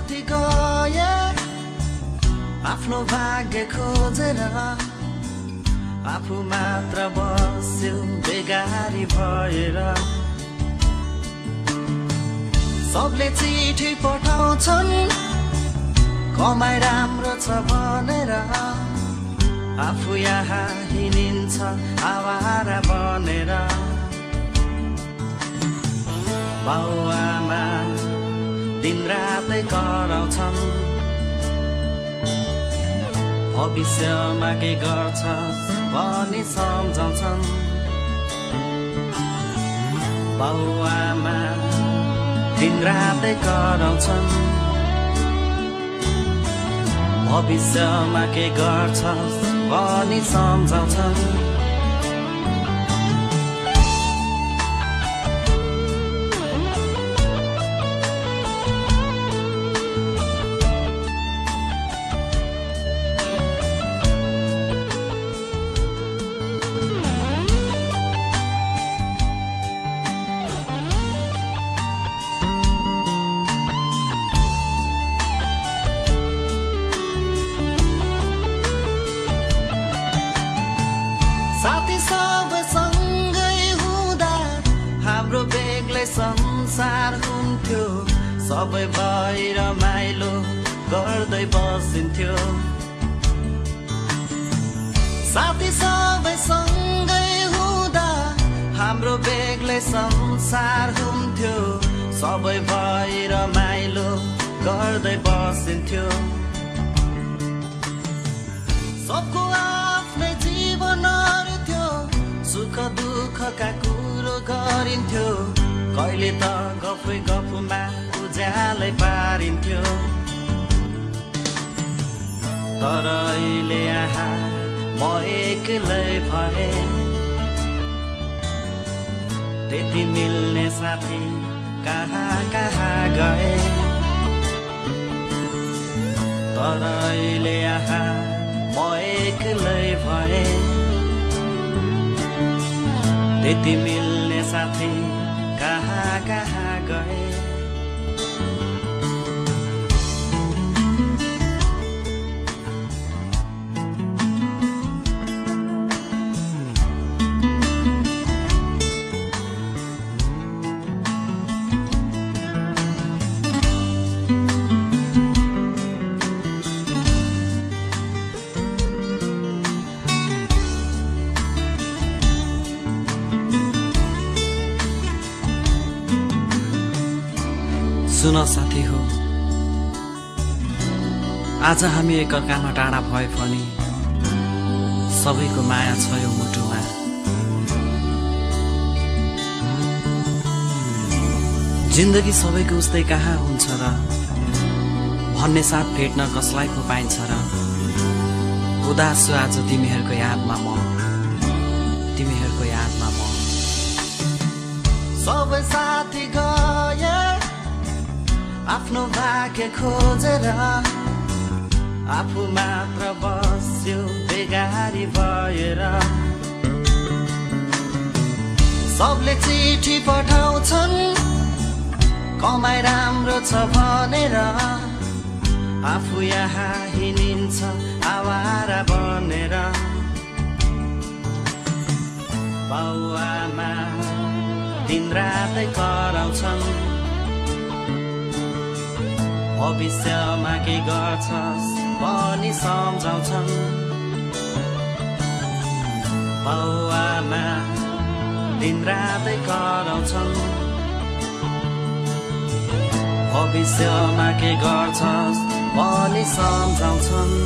साथी गए आफ्नो भाग्य खोजेर आफू मात्र बस्यो बेगारी भएर सबले चिठी पठाउँछन् कमाइ राम्रो छ भनेर आफू यहाँ हिँडिन्छ आवारा बनेर बाउआमा दिनरातै कराउँछन् भविष्यमा के गर्छ भनी सम्झाउँछन् बाउआमा दिनरातै कराउँछन् भविष्यमा के गर्छ भनी सम्झाउँछन् साथी सब सँगै हुँदा हाम्रो बेग्लै संसार हुन्थ्यो सबै भई रमाइलो गर्दै बसिन्थ्यो साथी सबै सँगै हुँदा हाम्रो बेग्लै संसार हुन्थ्यो सबै भई रमाइलो गर्दै बसिन्थ्यो सबको आफ्नै जीवनहरू थियो सुख दुःखका कुरो गरिन्थ्यो कहिले त गफै गफमा उज्यालै पारिन्थ्यो तर अहिले यहाँ म एक्लै भए त्यति मिल्ने साथी कहाँ कहाँ गए तर अहिले यहाँ म एक्लै भए त्यति मिल्ने साथी कहाँ कहाँ गए सुन साथी हो आज हामी एकअर्कामा टाढा भए पनि सबैको माया छ यो मुटुमा जिन्दगी सबैको उस्तै कहाँ हुन्छ र भन्ने साथ भेट्न कसलाई पो पाइन्छ र उदास छु आज तिमीहरूको यादमा म तिमीहरूको यादमा म सबै साथी गए आफ्नो भाग्य खोजेर आफू मात्र बस्यो बेगारी भएर सबले चिठी पठाउँछन् कमाइ राम्रो छ भनेर आफू यहाँ हिँडिन्छ आवारा बनेर बाउआमा दिनरातै कराउँछन् भविष्यमा के गर्छस् भनी सम्झाउँछन् बाउआमा दिनरातै कराउँछन् भविष्यमा के गर्छस् भनी सम्झाउँछन्